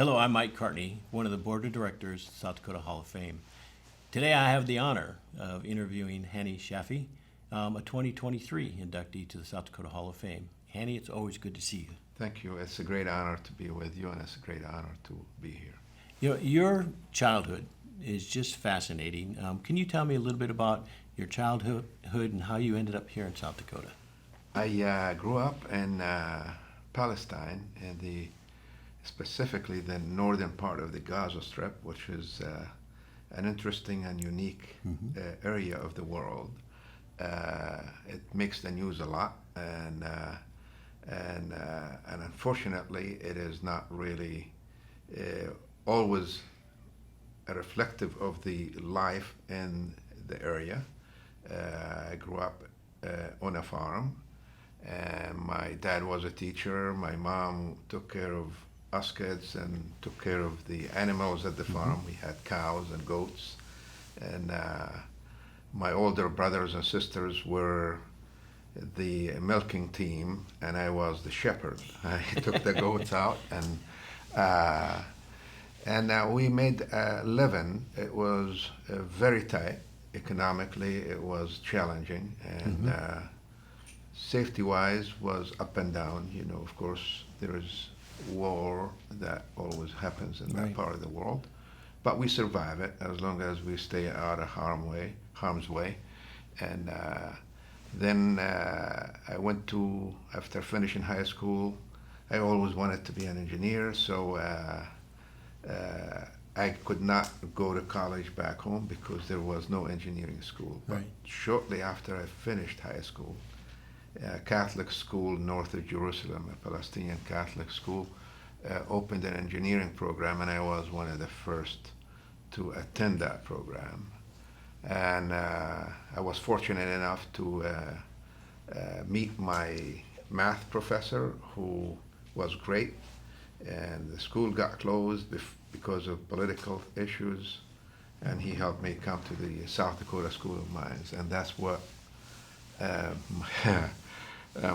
Hello, I'm Mike Cartney, one of the board of directors of South Dakota Hall of Fame. Today I have the honor of interviewing Hani Shafai, a 2023 inductee to the South Dakota Hall of Fame. Hani, it's always good to see you. Thank you. It's a great honor to be with you, and it's a great honor to be here. You know, your childhood is just fascinating. Can you tell me a little bit about your childhood and how you ended up here in South Dakota? I grew up in Palestine, specifically the northern part of the Gaza Strip, which is an interesting and unique area of the world. It makes the news a lot, and unfortunately, it is not really always reflective of the life in the area. I grew up on a farm, and my dad was a teacher. My mom took care of us kids and took care of the animals at the farm. We had cows and goats, and my older brothers and sisters were the milking team, and I was the shepherd. I took the goats out, and we made a living. It was very tight economically. It was challenging, and safety-wise was up and down. You know, of course, there is war that always happens in that part of the world, but we survive it as long as we stay out of harm's way. And then I went to, after finishing high school, I always wanted to be an engineer, so I could not go to college back home because there was no engineering school. But shortly after I finished high school, a Catholic school north of Jerusalem, a Palestinian Catholic school, opened an engineering program, and I was one of the first to attend that program. And I was fortunate enough to meet my math professor, who was great, and the school got closed because of political issues, and he helped me come to the South Dakota School of Mines, and that's what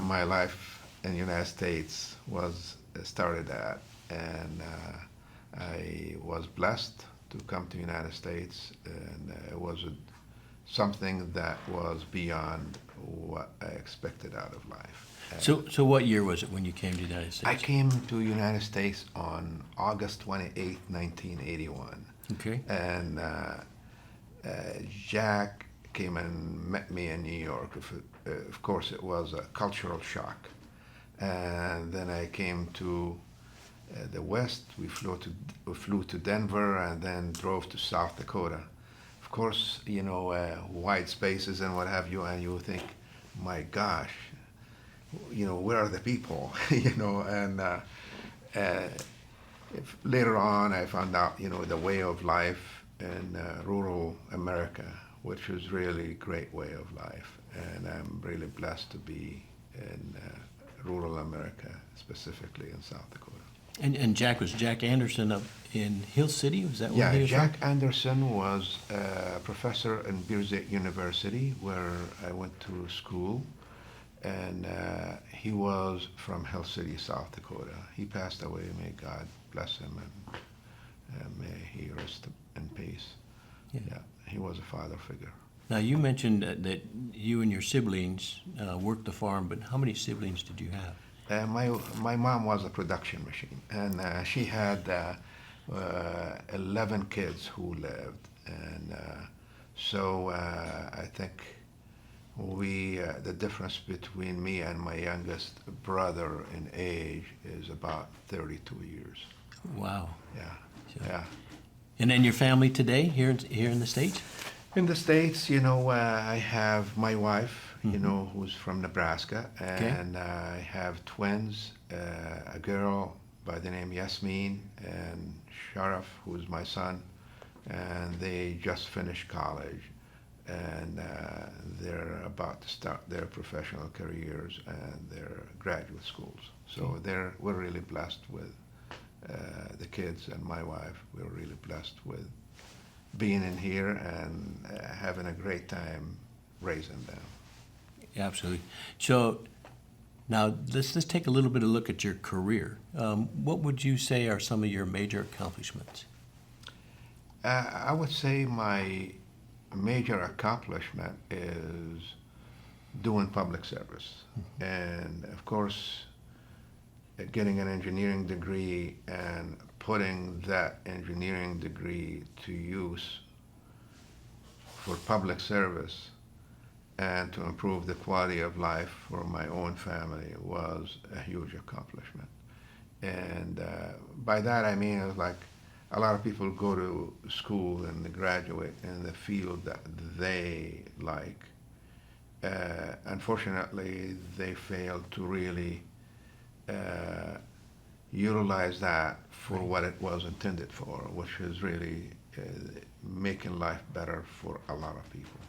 my life in the United States was started at. And I was blessed to come to the United States, and it was something that was beyond what I expected out of life. So what year was it when you came to the United States? I came to the United States on August 28, 1981. Okay. And Jack came and met me in New York. Of course, it was a cultural shock. And then I came to the West. We flew to Denver and then drove to South Dakota. Of course, you know, wide spaces and what have you, and you think, my gosh, you know, where are the people? You know, and later on I found out, you know, the way of life in rural America, which was really a great way of life. And I'm really blessed to be in rural America, specifically in South Dakota. And Jack was Jack Anderson up in Hill City? Was that where he was Jack from? Anderson was a professor in Birzeit University, where I went to school. And he was from Hill City, South Dakota. He passed away. May God bless him, and may he rest in peace. Yeah, he was a father figure. Now, you mentioned that you and your siblings worked the farm, but how many siblings did you have? My mom was a production machine, and she had 11 kids who lived. And so I think the difference between me and my youngest brother in age is about 32 years. Wow. Yeah, So- yeah. And then your family today here in the States? In the States, you know, I have my wife, you know, who's from Nebraska, and I have twins, a girl by the name Yasmin, and Sharaf, who's my son, and they just finished college, and they're about to start their professional careers and their graduate schools. So we're really blessed with the kids and my wife. We're really blessed with being in here and having a great time raising them. Absolutely. So Now, let's take a little bit of a look at your career. What would you say are some of your major accomplishments? I would say my major accomplishment is doing public service. And of course, getting an engineering degree and putting that engineering degree to use for public service and to improve the quality of life for my own family was a huge accomplishment. And by that I mean, it's like a lot of people go to school and they graduate in the field that they like. Unfortunately, they fail to really utilize that for what it was intended for, which is really making life better for a lot of people.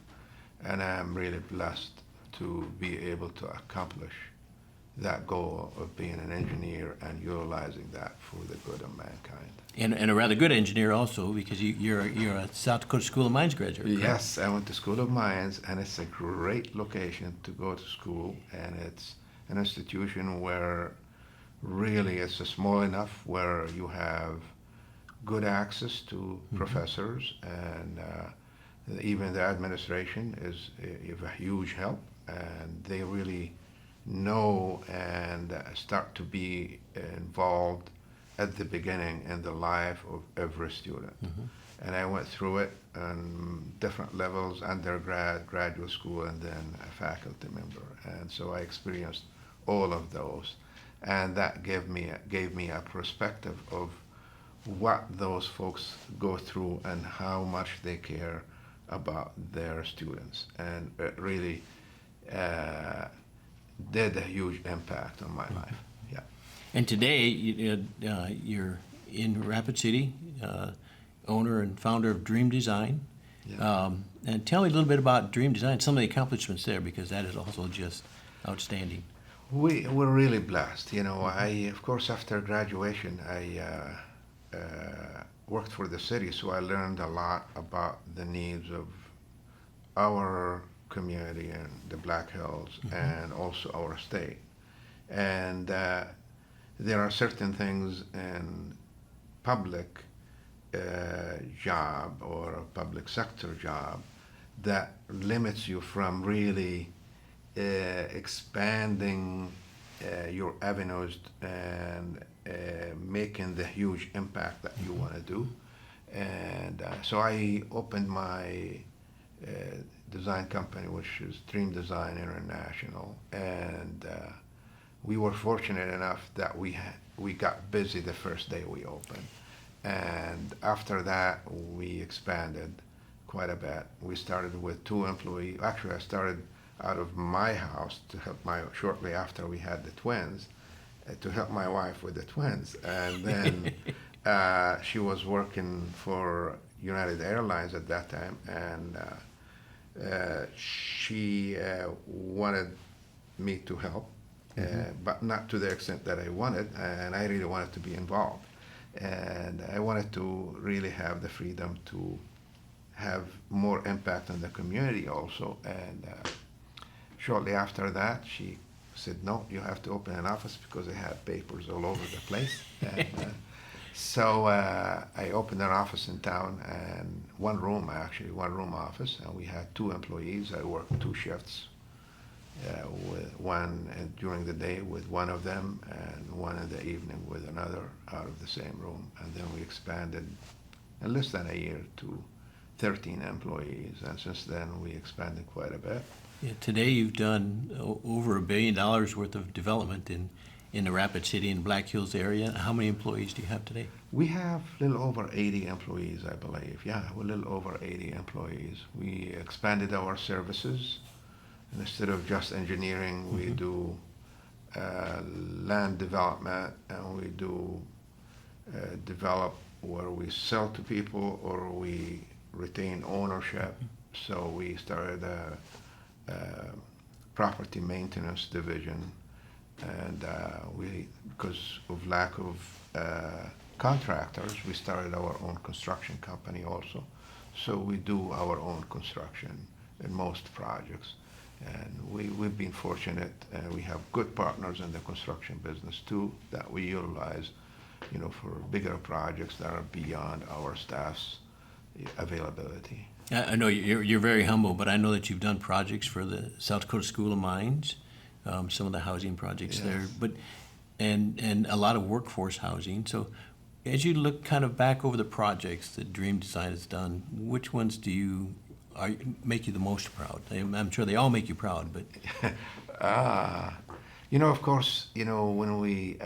And I'm really blessed to be able to accomplish that goal of being an engineer and utilizing that for the good of mankind. And a rather good engineer also, because you're a South Dakota School of Mines graduate, correct? Yes, I went to School of Mines, and it's a great location to go to school, and it's an institution where really it's small enough where you have good access to professors, and even the administration is a huge help, and they really know and start to be involved at the beginning in the life of every student. And I went through it on different levels, undergrad, graduate school, and then a faculty member. And so I experienced all of those. And that gave me a perspective of what those folks go through and how much they care about their students. And it really did a huge impact on my life. Yeah. And today, you're in Rapid City, owner and founder of Dream Design. Yeah. And tell me a little bit about Dream Design, some of the accomplishments there, because that is also just outstanding. We were really blessed. You know, of course, after graduation, I worked for the city, so I learned a lot about the needs of our community and the Black Hills, and also our state. And there are certain things in public job or a public sector job that limits you from really expanding your avenues and making the huge impact that you want to do. And so I opened my design company, which is Dream Design International, and we were fortunate enough that we got busy the first day we opened, and after that we expanded quite a bit. We started with 2 employees. Actually, I started out of my house to help shortly after we had the twins, to help my wife with the twins, and then she was working for United Airlines at that time, and she wanted me to help, but not to the extent that I wanted, and I really wanted to be involved. And I wanted to really have the freedom to have more impact on the community also. And shortly after that, she said, no, you have to open an office, because I had papers all over the place. And, so I opened an office in town, and one room office, and we had 2 employees. I worked 2 shifts, with one during the day with one of them, and one in the evening with another, out of the same room. And then we expanded in less than a year to 13 employees, and since then we expanded quite a bit. Yeah, today you've done over $1 billion worth of development in the Rapid City and Black Hills area. How many employees do you have today? We have a little over 80 employees, I believe. Yeah, we're a little over 80 employees. We expanded our services. And instead of just engineering, we do land development, and we do develop where we sell to people or we retain ownership. So we started a property maintenance division, and because of lack of contractors, we started our own construction company also. So we do our own construction in most projects. And we've been fortunate. We have good partners in the construction business too that we utilize, for bigger projects that are beyond our staff's availability. I know you're very humble, but I know that you've done projects for the South Dakota School of Mines, some of the housing projects there, but and a lot of workforce housing. So as you look kind of back over the projects that Dream Design has done, which ones make you the most proud? I'm sure they all make you proud, but of course, when we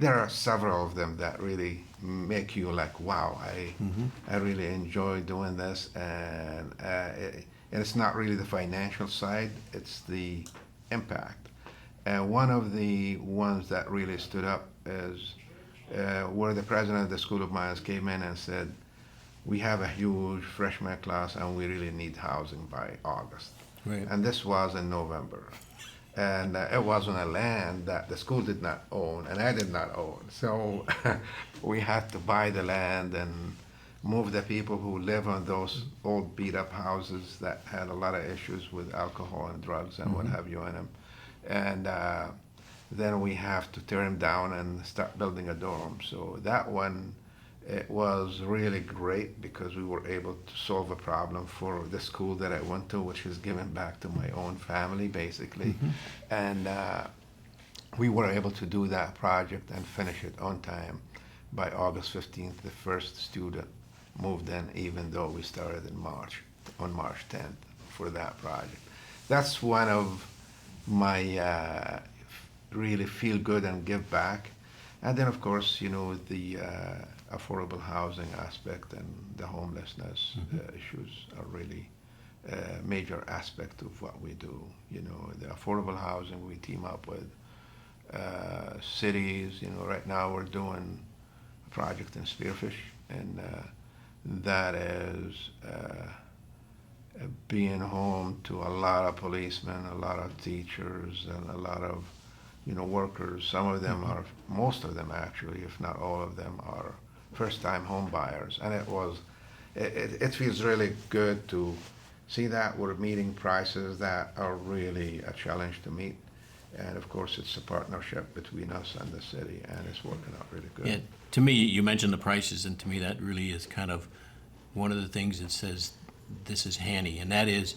there are several of them that really make you like, wow, I really enjoy doing this, and it's not really the financial side, it's the impact. And one of the ones that really stood up is where the president of the School of Mines came in and said, we have a huge freshman class and we really need housing by August. Right. And this was in November. And it was on a land that the school did not own and I did not own. So we had to buy the land and move the people who live on those old beat up houses that had a lot of issues with alcohol and drugs and what have you in them. And then we have to tear them down and start building a dorm. So that one, it was really great because we were able to solve a problem for the school that I went to, which is giving back to my own family, basically. And we were able to do that project and finish it on time. By August 15th, the first student moved in, even though we started on March 10th for that project. That's one of my really feel good and give back. And then, of course, the affordable housing aspect and the homelessness issues are really a major aspect of what we do. The affordable housing, we team up with cities. Right now we're doing a project in Spearfish, and that is being home to a lot of policemen, a lot of teachers, and a lot of workers. Some of them are, most of them actually, if not all of them, are first-time home buyers. And it feels really good to see that we're meeting prices that are really a challenge to meet. And of course, it's a partnership between us and the city, and it's working out really good. yeah, to me, you mentioned the prices, and to me that really is kind of one of the things that says this is Hani, and that is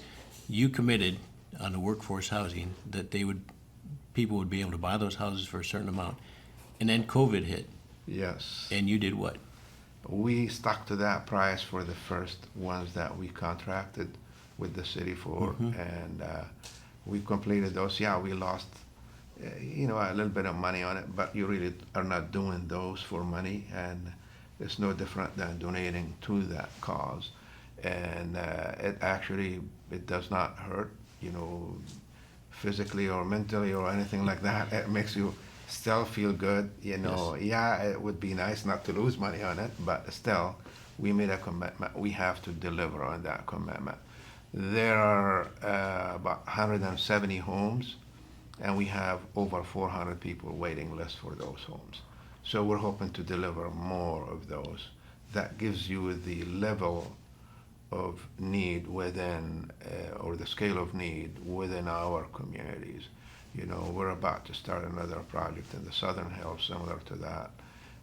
you committed on the workforce housing that people would be able to buy those houses for a certain amount, and then COVID hit. Yes. And you did what? We stuck to that price for the first ones that we contracted with the city for, and we completed those. Yeah, we lost, a little bit of money on it, but you really are not doing those for money, and it's no different than donating to that cause. And it does not hurt, physically or mentally or anything like that. It makes you still feel good. Yes. Yeah, it would be nice not to lose money on it, but still, we made a commitment. We have to deliver on that commitment. There are about 170 homes, and we have over 400 people waiting list for those homes. So we're hoping to deliver more of those. That gives you the level of need within, or the scale of need within our communities. We're about to start another project in the Southern Hills similar to that.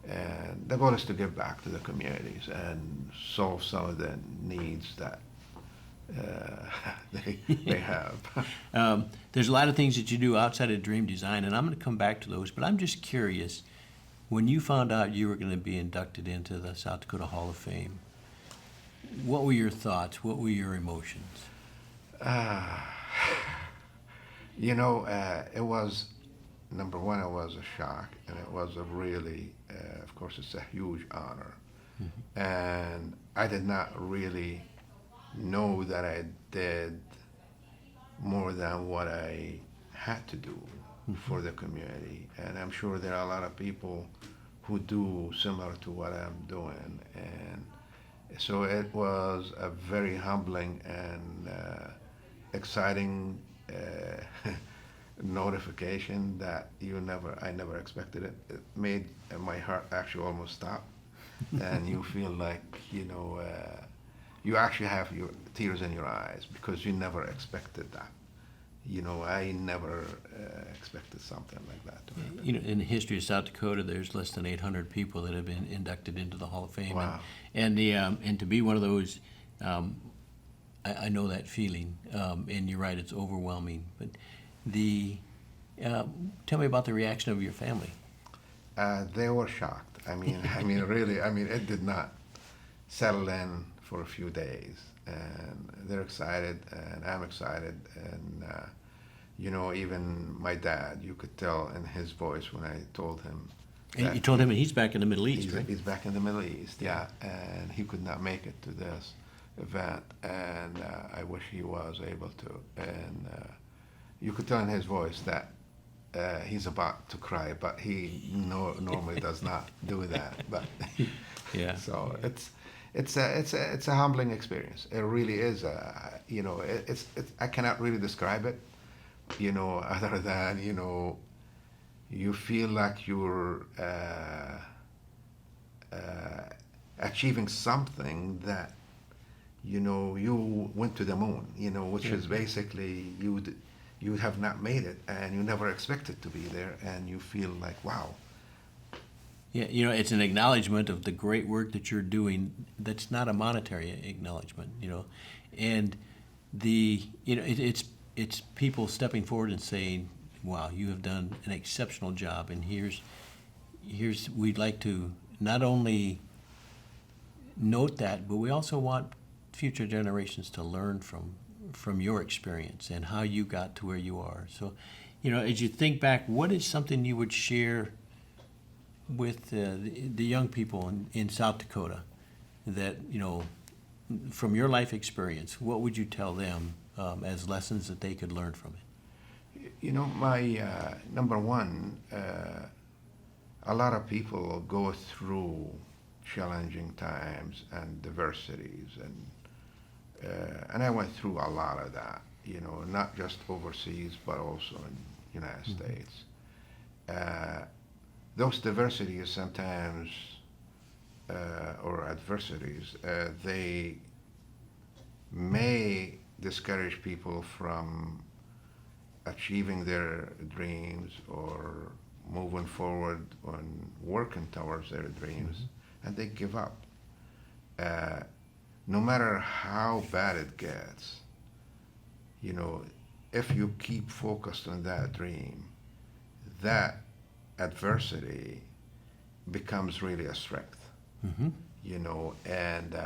And the goal is to give back to the communities and solve some of the needs that they have. There's a lot of things that you do outside of Dream Design, and I'm going to come back to those, but I'm just curious, when you found out you were going to be inducted into the South Dakota Hall of Fame, what were your thoughts? What were your emotions? It was, number one, it was a shock, and it was a really, of course, it's a huge honor. And I did not really know that I did more than what I had to do for the community. And I'm sure there are a lot of people who do similar to what I'm doing. And so it was a very humbling and exciting notification that I never expected it. It made my heart actually almost stop. And you feel like, you actually have your tears in your eyes because you never expected that. I never expected something like that to happen. In the history of South Dakota, there's less than 800 people that have been inducted into the Hall of Fame. Wow. And to be one of those, I know that feeling. And you're right, it's overwhelming. But tell me about the reaction of your family. They were shocked. Really, it did not settle in for a few days, and they're excited, and I'm excited, and even my dad, you could tell in his voice when I told him. And you told him he's back in the Middle East, he's, right? he's back in the Middle East, yeah, and he could not make it to this event, and I wish he was able to, and you could tell in his voice that he's about to cry, but he normally does not do that. But Yeah. so it's a humbling experience. It really is. I cannot really describe it. Other than you feel like you're achieving something that you went to the moon. Which is basically you have not made it, and you never expected to be there, and you feel like, wow. Yeah, it's an acknowledgement of the great work that you're doing. That's not a monetary acknowledgement, and it's people stepping forward and saying, "Wow, you have done an exceptional job." And here's we'd like to not only note that, but we also want future generations to learn from your experience and how you got to where you are. So, as you think back, what is something you would share with the young people in South Dakota that, from your life experience, what would you tell them as lessons that they could learn from it? My number one, a lot of people go through challenging times and diversities, and I went through a lot of that, not just overseas, but also in the United States. Those diversities sometimes, or adversities, they may discourage people from achieving their dreams or moving forward on working towards their dreams, and they give up. No matter how bad it gets, if you keep focused on that dream, that adversity becomes really a strength. And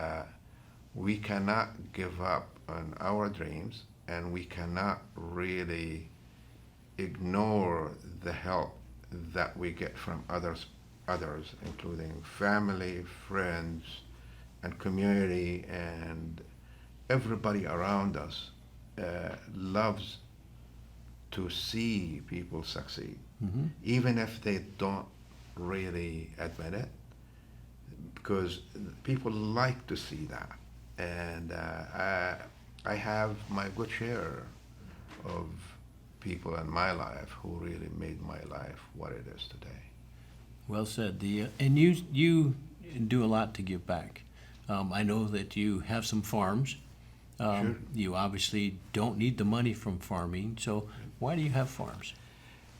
we cannot give up on our dreams, and we cannot really ignore the help that we get from others, including family, friends, and community, and everybody around us loves to see people succeed, even if they don't really admit it, because people like to see that. And I have my good share of people in my life who really made my life what it is today. Well said. And you do a lot to give back. I know that you have some farms. Sure. You obviously don't need the money from farming, so why do you have farms?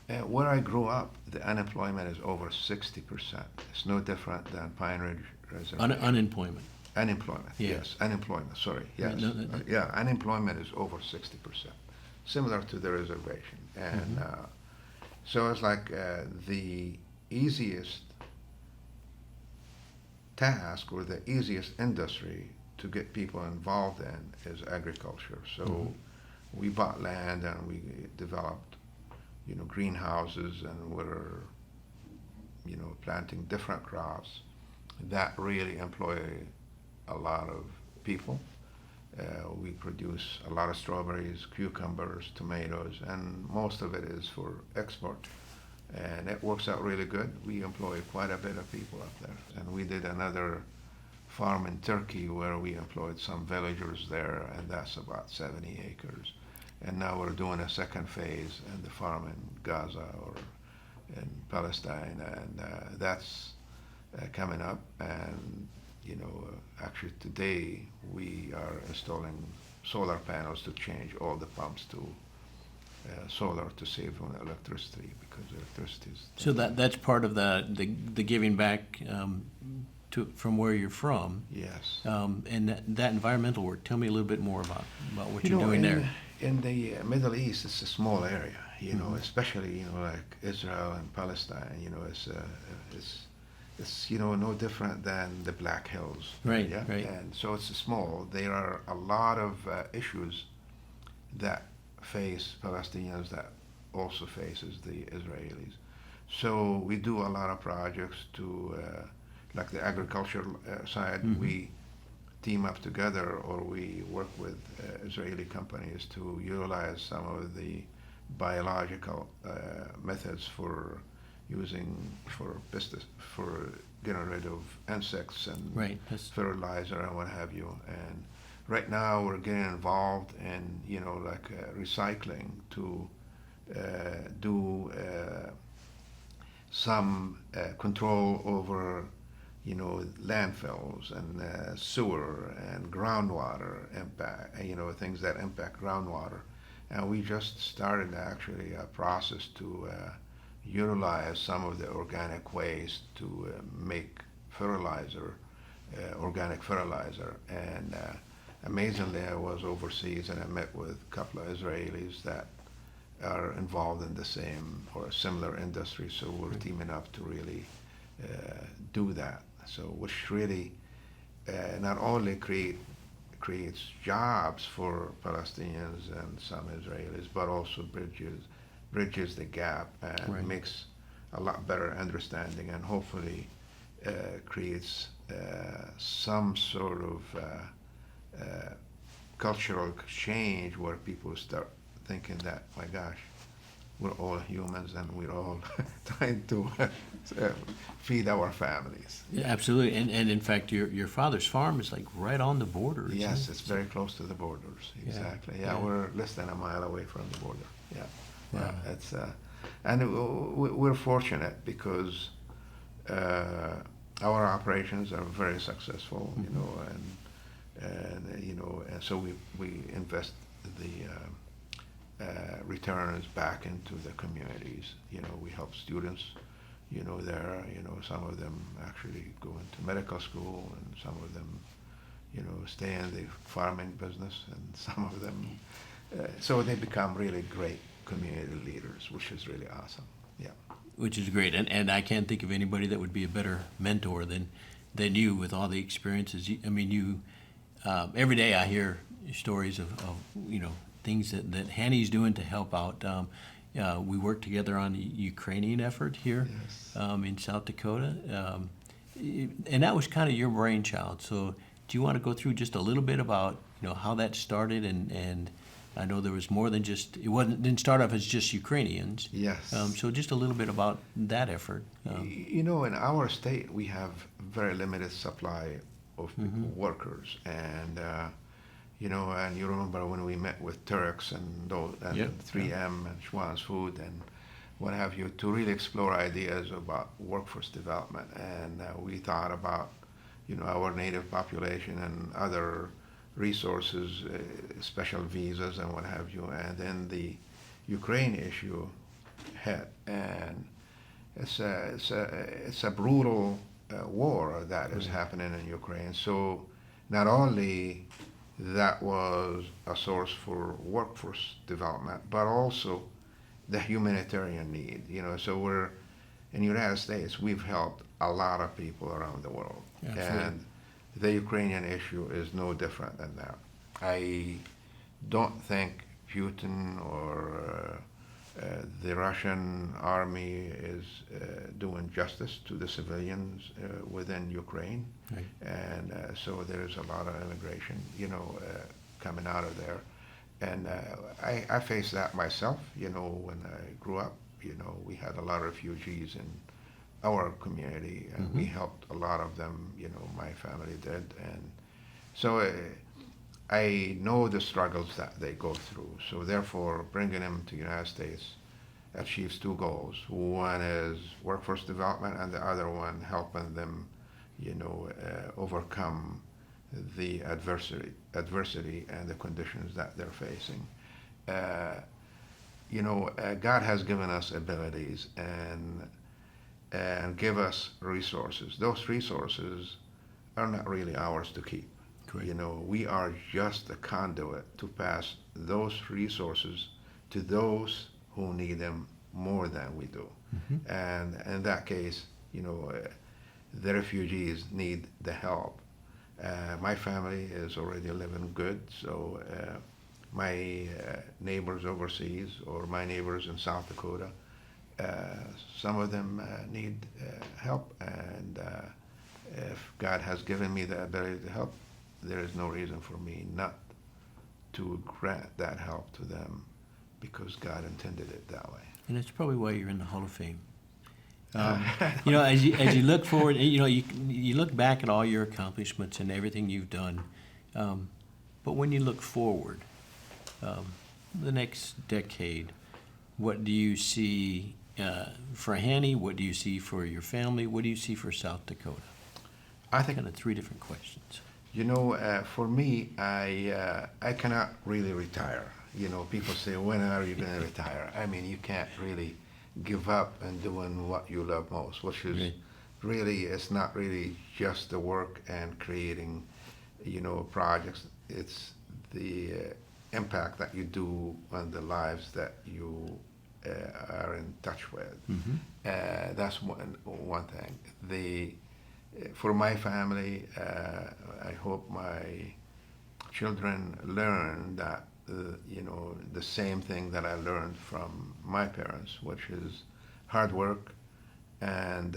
Where I grew up, the unemployment is over 60%. It's no different than Pine Ridge Reservation. Unemployment. Unemployment, Yeah. yes. Unemployment, sorry, yes. No, Yeah, unemployment is over 60%, similar to the reservation. And so it's like the easiest task or the easiest industry to get people involved in is agriculture. So we bought land and we developed, greenhouses, and we're, planting different crops that really employ a lot of people. We produce a lot of strawberries, cucumbers, tomatoes, and most of it is for export. And it works out really good. We employ quite a bit of people up there. And we did another farm in Turkey where we employed some villagers there, and that's about 70 acres. And now we're doing a second phase in the farm in Gaza or in Palestine, and that's coming up. And actually today we are installing solar panels to change all the pumps to solar to save on electricity because electricity is. So that's part of the giving back from where you're from. Yes. And that environmental work. Tell me a little bit more about what You you're know, doing there. in the Middle East, it's a small area. Especially like Israel and Palestine. It's no different than the Black Hills. Right. Yeah. Right. And so it's small. There are a lot of issues that face Palestinians that also faces the Israelis. So we do a lot of projects to, like the agricultural side, we team up together or we work with Israeli companies to utilize some of the biological methods for getting rid of insects and Right. fertilizer and what have you. And right now we're getting involved in recycling to do some control over landfills and sewer and groundwater impact, things that impact groundwater. And we just started actually a process to utilize some of the organic waste to make fertilizer, organic fertilizer. And amazingly, I was overseas and I met with a couple of Israelis that are involved in the same or a similar industry. So we're teaming up to really do that. So which really not only creates jobs for Palestinians and some Israelis, but also bridges the gap and makes a lot better understanding and hopefully creates some sort of cultural exchange where people start thinking that, my gosh, we're all humans and we're all trying to feed our families. Yeah, absolutely. And in fact, your father's farm is like right on the border. Yes, it's very close to the borders. Exactly. Yeah, we're less than a mile away from the border. Yeah. Wow. Yeah, it's and we're fortunate because our operations are very successful, and so we invest the returns back into the communities. We help students, there. Some of them actually go into medical school, and some of them, stay in the farming business, and some of them, so they become really great community leaders, which is really awesome. Yeah. Which is great, and I can't think of anybody that would be a better mentor than you with all the experiences. Every day I hear stories of things that Hani's doing to help out. We work together on the Ukrainian effort here in South Dakota, and that was kind of your brainchild. So do you want to go through just a little bit about how that started? And I know there was more than just, didn't start off as just Ukrainians. Yes. So just a little bit about that effort. In our state, we have very limited supply of workers, and and you remember when we met with Turks and 3M and Schwann's Food and what have you, to really explore ideas about workforce development. And we thought about, our native population and other resources, special visas and what have you. And then the Ukraine issue hit, and it's a brutal war that is happening in Ukraine. So not only that was a source for workforce development, but also the humanitarian need. So we're in the United States, we've helped a lot of people around the world. Absolutely. And the Ukrainian issue is no different than that. I don't think Putin or the Russian army is doing justice to the civilians within Ukraine. Right. And so there's a lot of immigration, coming out of there. And I faced that myself, when I grew up. We had a lot of refugees in our community, and we helped a lot of them, my family did. And so I know the struggles that they go through. So therefore, bringing them to the United States achieves two goals. One is workforce development, and the other one helping them, overcome the adversity and the conditions that they're facing. God has given us abilities and give us resources. Those resources are not really ours to keep. Correct. We are just a conduit to pass those resources to those who need them more than we do. Mm-hmm. And in that case, the refugees need the help. My family is already living good, so my neighbors overseas or my neighbors in South Dakota, some of them need help, and if God has given me the ability to help, there is no reason for me not to grant that help to them because God intended it that way. And that's probably why you're in the Hall of Fame. As you look forward, you look back at all your accomplishments and everything you've done, but when you look forward, the next decade, what do you see for Hani? What do you see for your family? What do you see for South Dakota? I think kind of three different questions. For me, I cannot really retire. People say, when are you going to retire? I mean, you can't really give up and doing what you love most, which is Right. really, it's not really just the work and creating, projects. It's the impact that you do on the lives that you are in touch with. Mm-hmm. That's one thing. For my family, I hope my children learn that the same thing that I learned from my parents, which is hard work and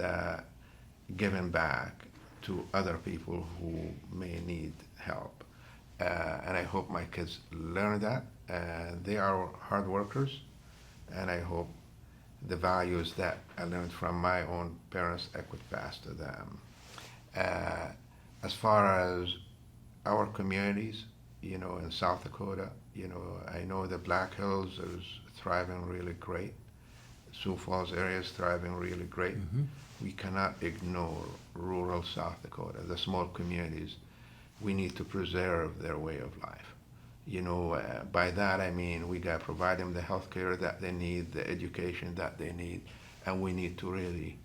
giving back to other people who may need help. And I hope my kids learn that. They are hard workers, and I hope the values that I learned from my own parents I could pass to them. As far as our communities, in South Dakota, I know the Black Hills is thriving really great. Sioux Falls area is thriving really great. Mm-hmm. We cannot ignore rural South Dakota, the small communities. We need to preserve their way of life. By that I mean we got to provide them the health care that they need, the education that they need, and we need to really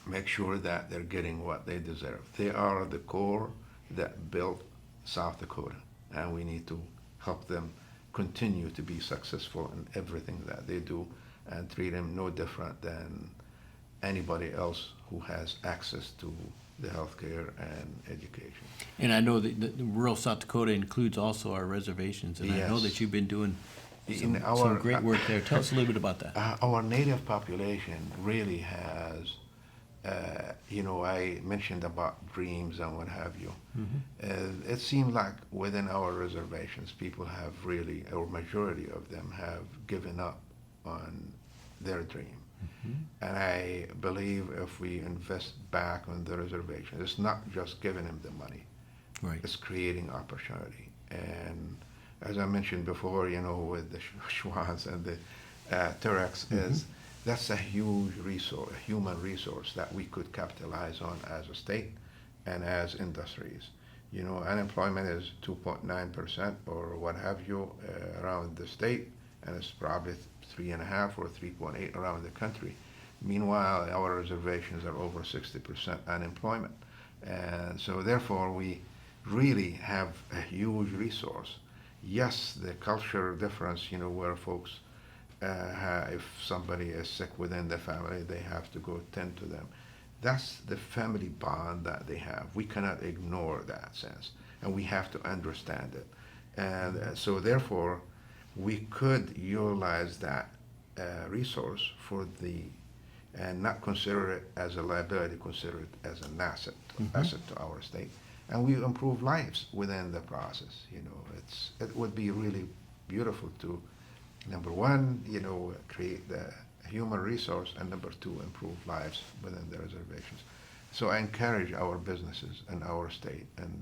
make sure that they're getting what they deserve. They are the core that built South Dakota, and we need to help them continue to be successful in everything that they do and treat them no different than anybody else who has access to the healthcare and education. And I know that the rural South Dakota includes also our reservations, and I know Yes. that you've been doing In some great work there. Tell us a little bit about that. Our native population really has, I mentioned about dreams and what have you. Mm-hmm. It seems like within our reservations, people have really, or majority of them have given up on their dream. Mm-hmm. And I believe if we invest back on the reservation, it's not just giving them the money. Right. It's creating opportunity. And as I mentioned before, with the Schwans and the Turex, Mm-hmm. that's a huge resource, a human resource that we could capitalize on as a state and as industries. Unemployment is 2.9% or what have you around the state, and it's probably 3.5 or 3.8 around the country. Meanwhile, our reservations are over 60% unemployment. And so therefore, we really have a huge resource. Yes, the cultural difference, where folks, if somebody is sick within the family, they have to go tend to them. That's the family bond that they have. We cannot ignore that sense, and we have to understand it. And so therefore, we could utilize that resource and not consider it as a liability, consider it as an asset, Mm-hmm. asset to our state. And we improve lives within the process. It would be really beautiful to, number one, create the human resource, and number two, improve lives within the reservations. So I encourage our businesses in our state, and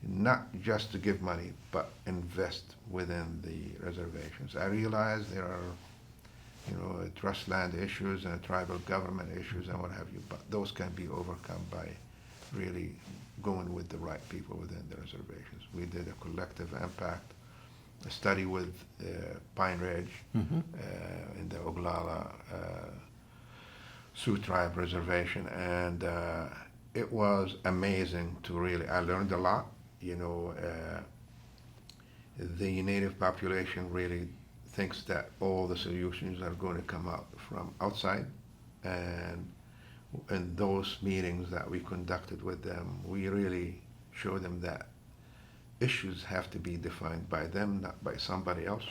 not just to give money, but invest within the reservations. I realize there are, trust land issues and tribal government issues and what have you, but those can be overcome by really going with the right people within the reservations. We did a collective impact study with Pine Ridge in the Oglala Sioux Tribe Reservation, and it was amazing to really, I learned a lot. You know, the native population really thinks that all the solutions are going to come out from outside, and in those meetings that we conducted with them, we really showed them that issues have to be defined by them, not by somebody else.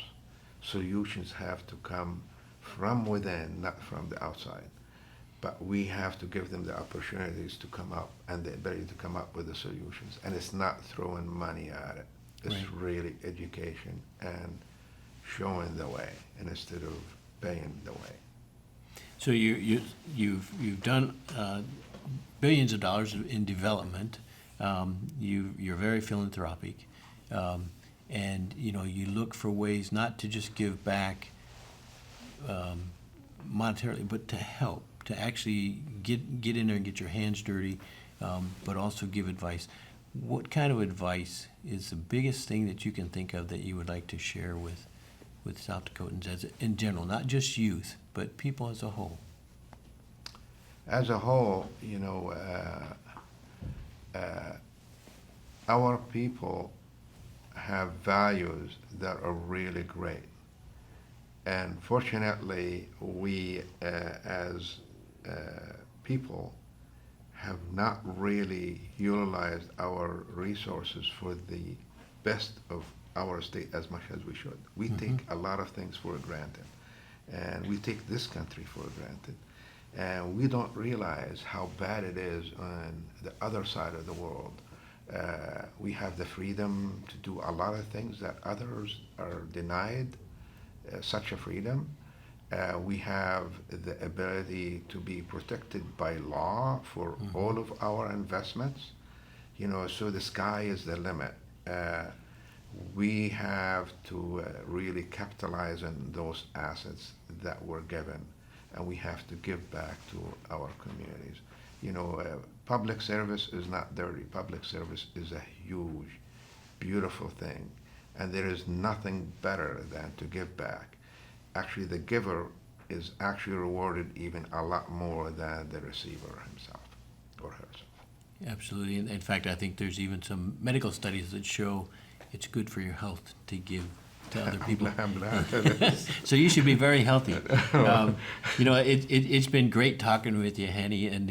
Solutions have to come from within, not from the outside. But we have to give them the opportunities to come up and the ability to come up with the solutions. And it's not throwing money at it. It's Right. really education and showing the way, and instead of paying the way. So you've done billions of dollars in development. You're very philanthropic, and you look for ways not to just give back monetarily, but to help, to actually get in there and get your hands dirty, but also give advice. What kind of advice is the biggest thing that you can think of that you would like to share with South Dakotans as in general, not just youth, but people as a whole? As a whole, our people have values that are really great. And fortunately, we as people have not really utilized our resources for the best of our state as much as we should. We take a lot of things for granted, and we take this country for granted. And we don't realize how bad it is on the other side of the world. We have the freedom to do a lot of things that others are denied such a freedom. We have the ability to be protected by law for all of our investments. So the sky is the limit. We have to really capitalize on those assets that were given, and we have to give back to our communities. Public service is not dirty. Public service is a huge, beautiful thing, and there is nothing better than to give back. Actually, the giver is actually rewarded even a lot more than the receiver himself or herself. Absolutely. In fact, I think there's even some medical studies that show it's good for your health to give to other people. I'm glad. So you should be very healthy. It's been great talking with you, Hani, and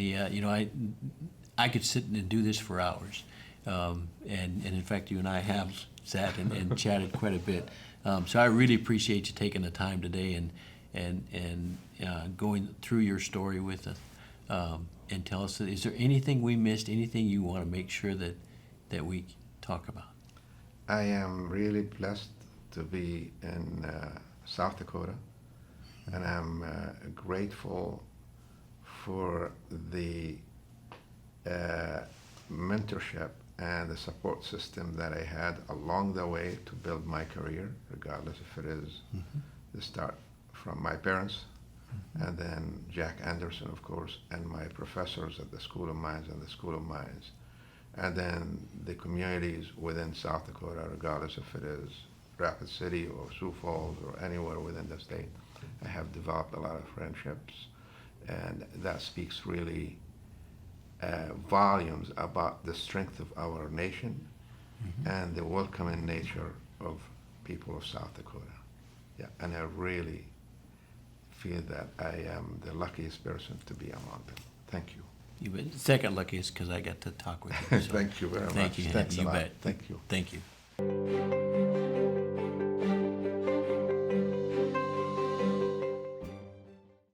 I could sit and do this for hours. And in fact, you and I have sat and chatted quite a bit. So I really appreciate you taking the time today and going through your story with us. And tell us, is there anything we missed, anything you want to make sure that we talk about? I am really blessed to be in South Dakota, and I'm grateful for the mentorship and the support system that I had along the way to build my career, regardless if it is the start from my parents, and then Jack Anderson, of course, and my professors at the School of Mines and the School of Mines, and then the communities within South Dakota, regardless if it is Rapid City or Sioux Falls or anywhere within the state. I have developed a lot of friendships, and that speaks really volumes about the strength of our nation and the welcoming nature of people of South Dakota. Yeah, and I really feel that I am the luckiest person to be among them. Thank you. You bet. Second luckiest because I got to talk with you. So Thank you very much. thank you, Thanks a you lot. bet. Thank you. Thank you.